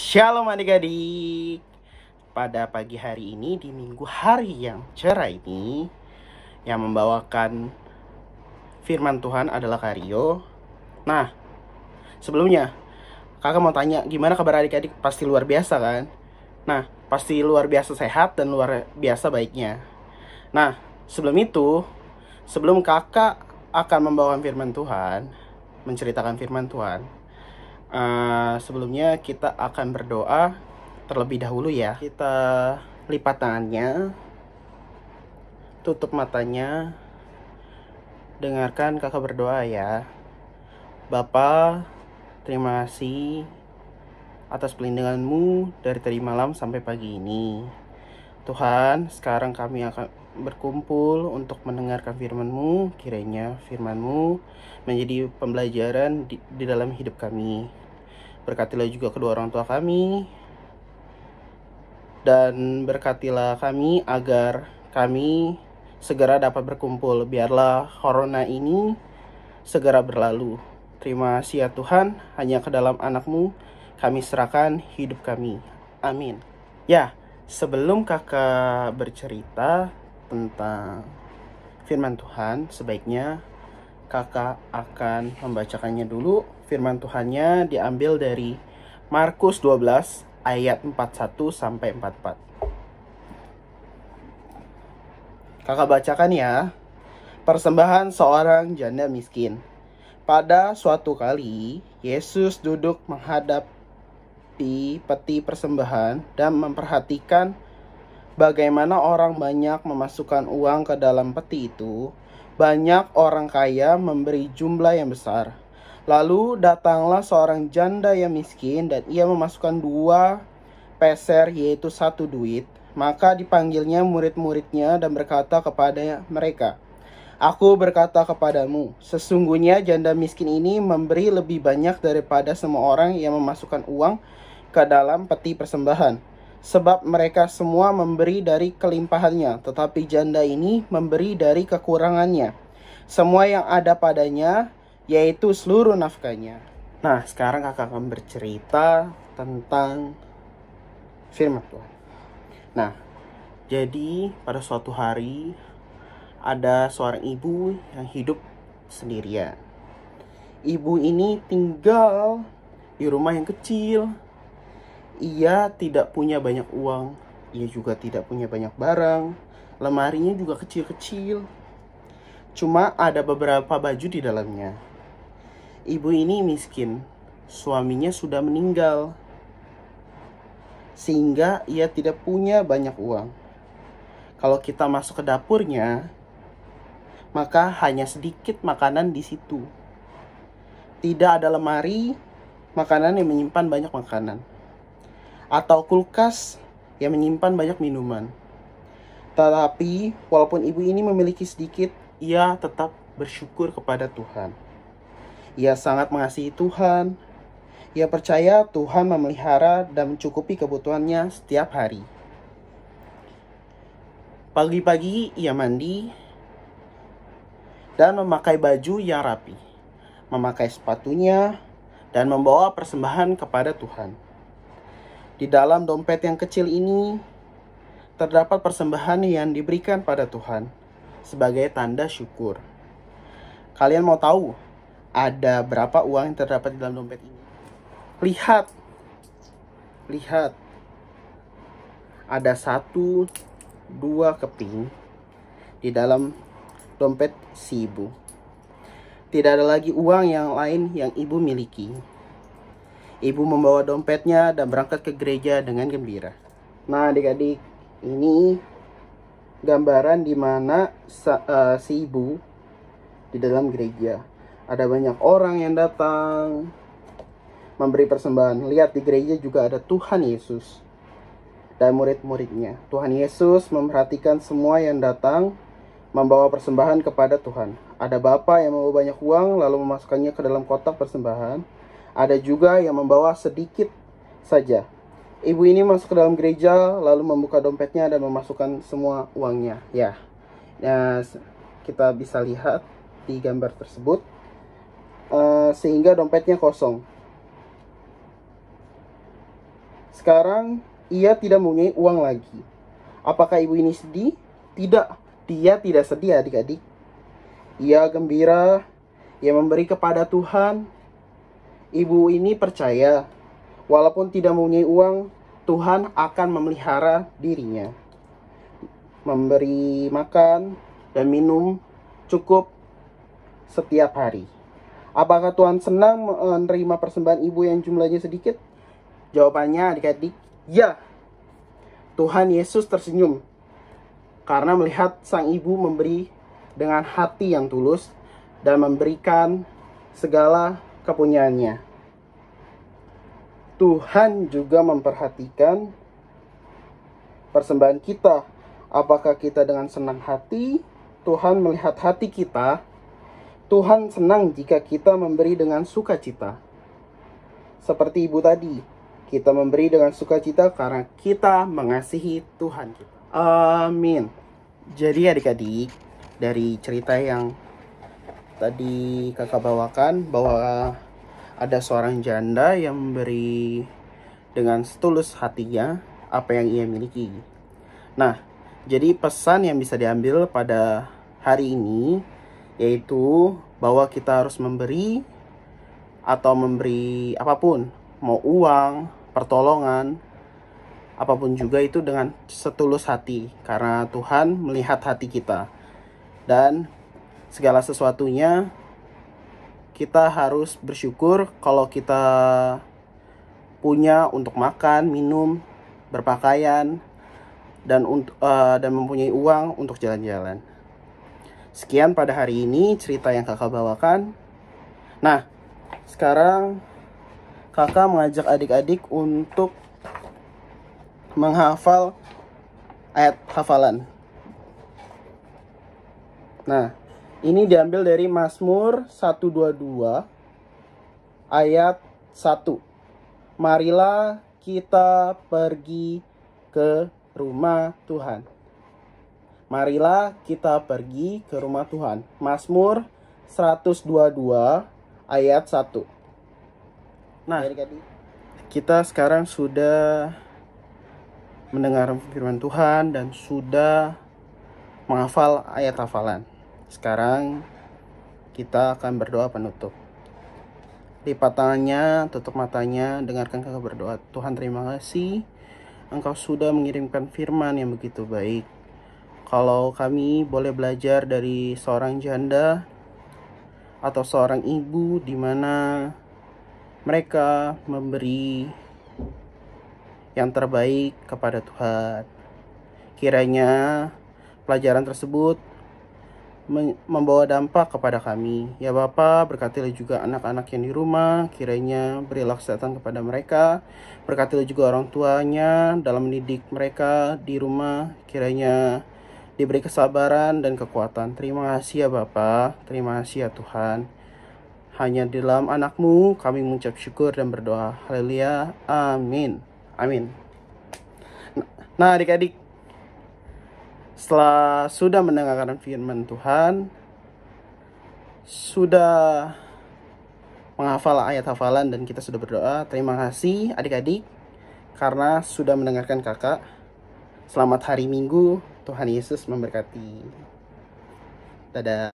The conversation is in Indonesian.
Shalom adik-adik. Pada pagi hari ini di minggu hari yang cerah ini, yang membawakan firman Tuhan adalah Kak Rio. Nah, sebelumnya kakak mau tanya, gimana kabar adik-adik? Pasti luar biasa kan? Nah, pasti luar biasa sehat dan luar biasa baiknya. Nah, sebelum kakak akan membawakan firman Tuhan, menceritakan firman Tuhan, sebelumnya kita akan berdoa terlebih dahulu ya. Kita lipat tangannya, tutup matanya, dengarkan kakak berdoa ya. Bapa, terima kasih atas pelindungan-Mu dari tadi malam sampai pagi ini. Tuhan, sekarang kami akan berkumpul untuk mendengarkan firman-Mu. Kiranya firman-Mu menjadi pembelajaran di dalam hidup kami. Berkatilah juga kedua orang tua kami, dan berkatilah kami agar kami segera dapat berkumpul. Biarlah corona ini segera berlalu. Terima kasih ya Tuhan, hanya ke dalam anak-Mu kami serahkan hidup kami. Amin. Ya, sebelum kakak bercerita tentang firman Tuhan, sebaiknya kakak akan membacakannya dulu. Firman Tuhannya diambil dari Markus 12 ayat 41 sampai 44. Kakak bacakan ya. Persembahan seorang janda miskin. Pada suatu kali, Yesus duduk menghadapi peti persembahan dan memperhatikan bagaimana orang banyak memasukkan uang ke dalam peti itu. Banyak orang kaya memberi jumlah yang besar. Lalu datanglah seorang janda yang miskin dan ia memasukkan 2 peser, yaitu 1 duit. Maka dipanggilnya murid-muridnya dan berkata kepada mereka, "Aku berkata kepadamu, sesungguhnya janda miskin ini memberi lebih banyak daripada semua orang yang memasukkan uang ke dalam peti persembahan. Sebab mereka semua memberi dari kelimpahannya, tetapi janda ini memberi dari kekurangannya, semua yang ada padanya, yaitu seluruh nafkahnya." Nah, sekarang kakak akan bercerita tentang firman Tuhan. Nah, jadi pada suatu hari ada seorang ibu yang hidup sendirian. Ibu ini tinggal di rumah yang kecil. Ia tidak punya banyak uang. Ia juga tidak punya banyak barang. Lemarinya juga kecil-kecil. Cuma ada beberapa baju di dalamnya. Ibu ini miskin. Suaminya sudah meninggal, sehingga ia tidak punya banyak uang. Kalau kita masuk ke dapurnya, maka hanya sedikit makanan di situ. Tidak ada lemari makanan yang menyimpan banyak makanan, atau kulkas yang menyimpan banyak minuman. Tetapi walaupun ibu ini memiliki sedikit, ia tetap bersyukur kepada Tuhan. Ia sangat mengasihi Tuhan. Ia percaya Tuhan memelihara dan mencukupi kebutuhannya setiap hari. Pagi-pagi ia mandi dan memakai baju yang rapi, memakai sepatunya, dan membawa persembahan kepada Tuhan. Di dalam dompet yang kecil ini terdapat persembahan yang diberikan pada Tuhan sebagai tanda syukur. Kalian mau tahu ada berapa uang yang terdapat di dalam dompet ini? Lihat. Ada 1, 2 keping di dalam dompet si ibu. Tidak ada lagi uang yang lain yang ibu miliki. Ibu membawa dompetnya dan berangkat ke gereja dengan gembira. Nah, adik-adik, ini gambaran di mana si ibu di dalam gereja. Ada banyak orang yang datang memberi persembahan. Lihat, di gereja juga ada Tuhan Yesus dan murid-muridnya. Tuhan Yesus memperhatikan semua yang datang membawa persembahan kepada Tuhan. Ada bapak yang membawa banyak uang lalu memasukkannya ke dalam kotak persembahan. Ada juga yang membawa sedikit saja. Ibu ini masuk ke dalam gereja lalu membuka dompetnya dan memasukkan semua uangnya. Nah, kita bisa lihat di gambar tersebut, sehingga dompetnya kosong. Sekarang ia tidak mempunyai uang lagi. Apakah ibu ini sedih? Tidak, dia tidak sedih adik-adik. Ia gembira, ia memberi kepada Tuhan. Ibu ini percaya, walaupun tidak mempunyai uang, Tuhan akan memelihara dirinya. Memberi makan dan minum cukup setiap hari. Apakah Tuhan senang menerima persembahan ibu yang jumlahnya sedikit? Jawabannya adik-adik, ya. Tuhan Yesus tersenyum karena melihat sang ibu memberi dengan hati yang tulus dan memberikan segala kepunyaannya. Tuhan juga memperhatikan persembahan kita. Apakah kita dengan senang hati? Tuhan melihat hati kita. Tuhan senang jika kita memberi dengan sukacita. Seperti ibu tadi, kita memberi dengan sukacita karena kita mengasihi Tuhan kita. Amin. Jadi adik-adik, dari cerita yang tadi kakak bawakan bahwa ada seorang janda yang memberi dengan setulus hatinya apa yang ia miliki. Nah, jadi pesan yang bisa diambil pada hari ini yaitu bahwa kita harus memberi atau memberi apapun, mau uang, pertolongan, apapun juga itu dengan setulus hati, karena Tuhan melihat hati kita. Dan segala sesuatunya kita harus bersyukur kalau kita punya untuk makan, minum, berpakaian, dan mempunyai uang untuk jalan-jalan. Sekian pada hari ini cerita yang kakak bawakan. Nah, sekarang kakak mengajak adik-adik untuk menghafal ayat hafalan. Nah, ini diambil dari Mazmur 122 ayat 1. Marilah kita pergi ke rumah Tuhan. Marilah kita pergi ke rumah Tuhan. Mazmur 122 ayat 1. Nah, kita sekarang sudah mendengar firman Tuhan dan sudah menghafal ayat hafalan. Sekarang kita akan berdoa penutup. Lipat tangannya, tutup matanya, dengarkan kakak berdoa. Tuhan, terima kasih Engkau sudah mengirimkan firman yang begitu baik. Kalau kami boleh belajar dari seorang janda atau seorang ibu di mana mereka memberi yang terbaik kepada Tuhan. Kiranya pelajaran tersebut membawa dampak kepada kami. Ya Bapa, berkatilah juga anak-anak yang di rumah. Kiranya berilah kesehatan kepada mereka. Berkatilah juga orang tuanya dalam mendidik mereka di rumah. Kiranya diberi kesabaran dan kekuatan. Terima kasih ya Bapa. Terima kasih ya Tuhan. Hanya di dalam anak-Mu kami mengucap syukur dan berdoa. Haleluya. Amin. Amin. Nah adik-adik, setelah sudah mendengarkan firman Tuhan, sudah menghafal ayat hafalan dan kita sudah berdoa. Terima kasih adik-adik karena sudah mendengarkan kakak. Selamat hari Minggu. Tuhan Yesus memberkati. Dadah.